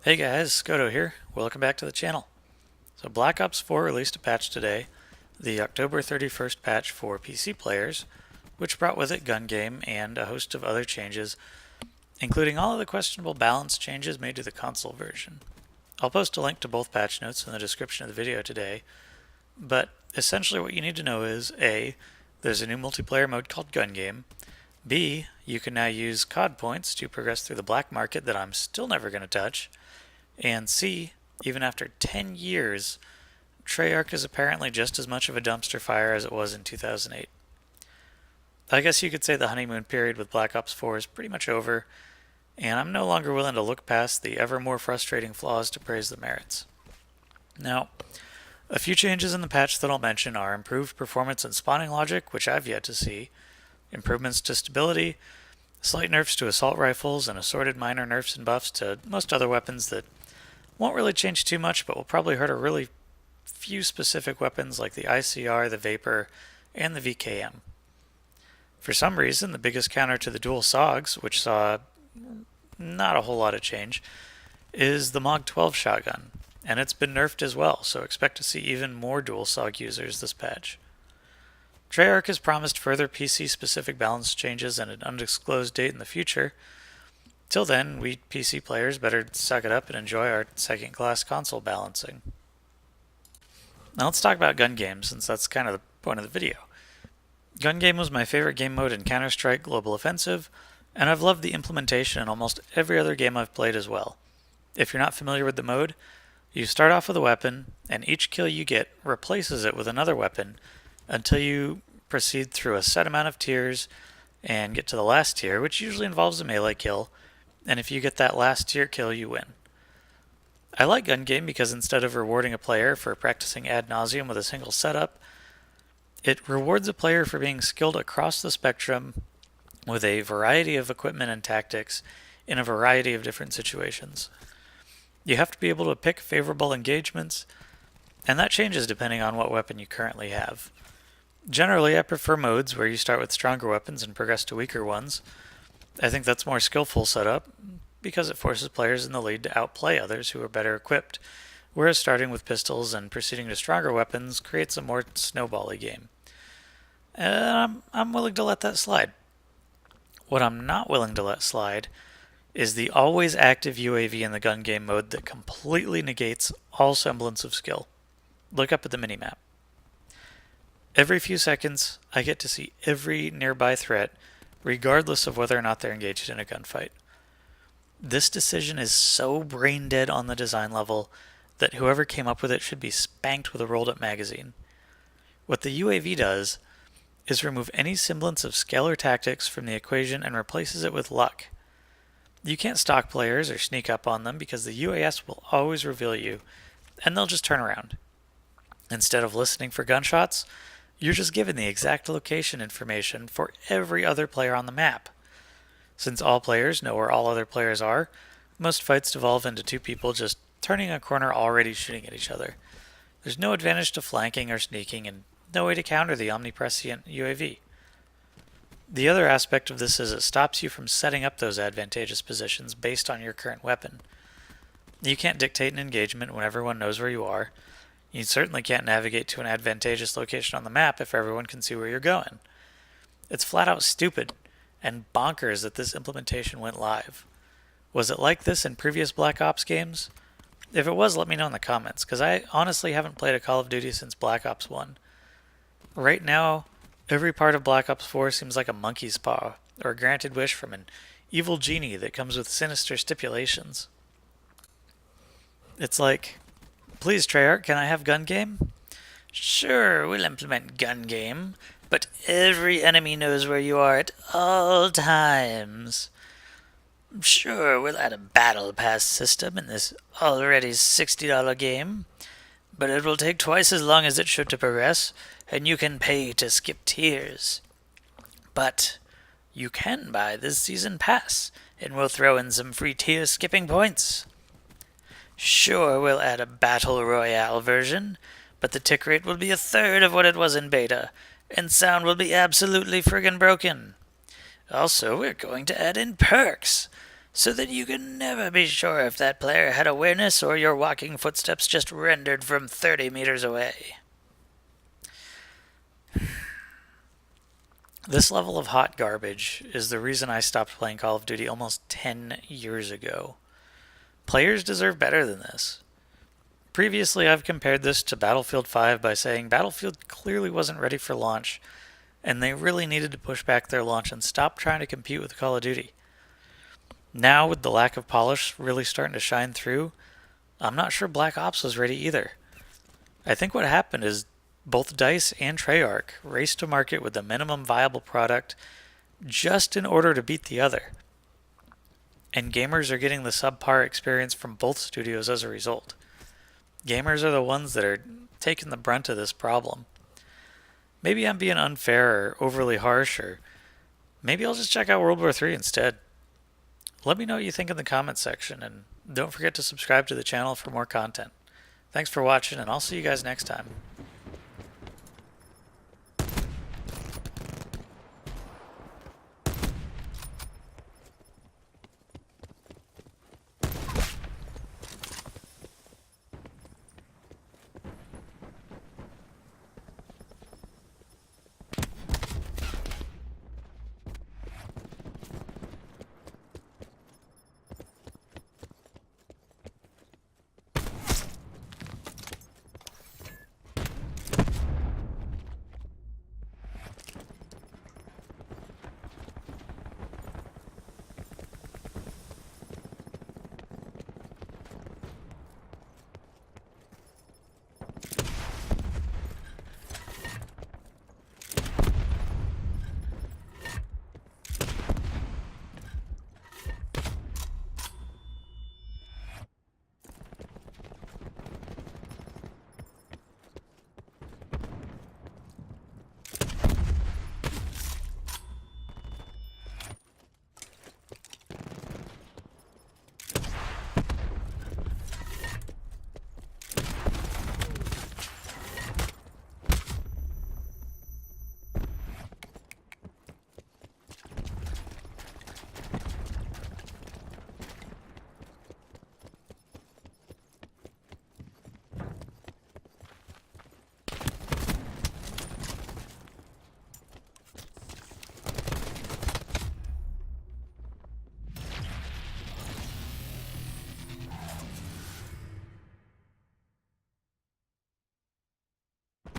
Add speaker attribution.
Speaker 1: Hey guys, Scodo here. Welcome back to the channel. So Black Ops 4 released a patch today, the October 31st patch for PC players, which brought with it Gungame and a host of other changes, including all of the questionable balance changes made to the console version. I'll post a link to both patch notes in the description of the video today, but essentially what you need to know is A, there's a new multiplayer mode called Gungame, B, you can now use COD points to progress through the black market that I'm still never going to touch, and C, even after 10 years, Treyarch is apparently just as much of a dumpster fire as it was in 2008. I guess you could say the honeymoon period with Black Ops 4 is pretty much over, and I'm no longer willing to look past the ever more frustrating flaws to praise the merits. Now, a few changes in the patch that I'll mention are improved performance and spawning logic, which I've yet to see, improvements to stability, slight nerfs to assault rifles, and assorted minor nerfs and buffs to most other weapons that won't really change too much, but will probably hurt a really few specific weapons like the ICR, the Vapor, and the VKM. For some reason, the biggest counter to the dual SOGs, which saw not a whole lot of change, is the MOG 12 shotgun, and it's been nerfed as well, so expect to see even more dual SOG users this patch. Treyarch has promised further PC-specific balance changes and an undisclosed date in the future. Till then, we PC players better suck it up and enjoy our second-class console balancing. Now let's talk about Gungame, since that's kind of the point of the video. Gungame was my favorite game mode in Counter-Strike Global Offensive, and I've loved the implementation in almost every other game I've played as well. If you're not familiar with the mode, you start off with a weapon, and each kill you get replaces it with another weapon until you proceed through a set amount of tiers and get to the last tier, which usually involves a melee kill, and if you get that last tier kill, you win. I like Gungame because instead of rewarding a player for practicing ad nauseum with a single setup, it rewards a player for being skilled across the spectrum with a variety of equipment and tactics in a variety of different situations. You have to be able to pick favorable engagements, and that changes depending on what weapon you currently have. Generally, I prefer modes where you start with stronger weapons and progress to weaker ones. I think that's more skillful setup because it forces players in the lead to outplay others who are better equipped, whereas starting with pistols and proceeding to stronger weapons creates a more snowbally game. And I'm willing to let that slide. What I'm not willing to let slide is the always active UAV in the Gungame mode that completely negates all semblance of skill. Look up at the minimap. Every few seconds, I get to see every nearby threat, regardless of whether or not they're engaged in a gunfight. This decision is so brain dead on the design level that whoever came up with it should be spanked with a rolled-up magazine. What the UAV does is remove any semblance of skill or tactics from the equation and replaces it with luck. You can't stalk players or sneak up on them because the UAS will always reveal you, and they'll just turn around. Instead of listening for gunshots, you're just given the exact location information for every other player on the map. Since all players know where all other players are, most fights devolve into two people just turning a corner already shooting at each other. There's no advantage to flanking or sneaking, and no way to counter the omniprescient UAV. The other aspect of this is it stops you from setting up those advantageous positions based on your current weapon. You can't dictate an engagement when everyone knows where you are. You certainly can't navigate to an advantageous location on the map if everyone can see where you're going. It's flat out stupid and bonkers that this implementation went live. Was it like this in previous Black Ops games? If it was, let me know in the comments, because I honestly haven't played a Call of Duty since Black Ops 1. Right now, every part of Black Ops 4 seems like a monkey's paw, or a granted wish from an evil genie that comes with sinister stipulations. It's like, please Treyarch, can I have Gungame? Sure, we'll implement Gungame, but every enemy knows where you are at all times. Sure, we'll add a battle pass system in this already $60 game, but it will take twice as long as it should to progress, and you can pay to skip tiers. But you can buy this season pass, and we'll throw in some free tier skipping points. Sure, we'll add a Battle Royale version, but the tick rate will be a third of what it was in beta, and sound will be absolutely friggin' broken. Also, we're going to add in perks. so that you can never be sure if that player had awareness or your walking footsteps just rendered from 30 meters away. This level of hot garbage is the reason I stopped playing Call of Duty almost 10 years ago. Players deserve better than this. Previously, I've compared this to Battlefield 5 by saying Battlefield clearly wasn't ready for launch, and they really needed to push back their launch and stop trying to compete with Call of Duty. Now, with the lack of polish really starting to shine through, I'm not sure Black Ops was ready either. I think what happened is both DICE and Treyarch raced to market with the minimum viable product just in order to beat the other. And gamers are getting the subpar experience from both studios as a result. Gamers are the ones that are taking the brunt of this problem. Maybe I'm being unfair or overly harsh, or maybe I'll just check out World War III instead. Let me know what you think in the comments section, and don't forget to subscribe to the channel for more content. Thanks for watching, and I'll see you guys next time.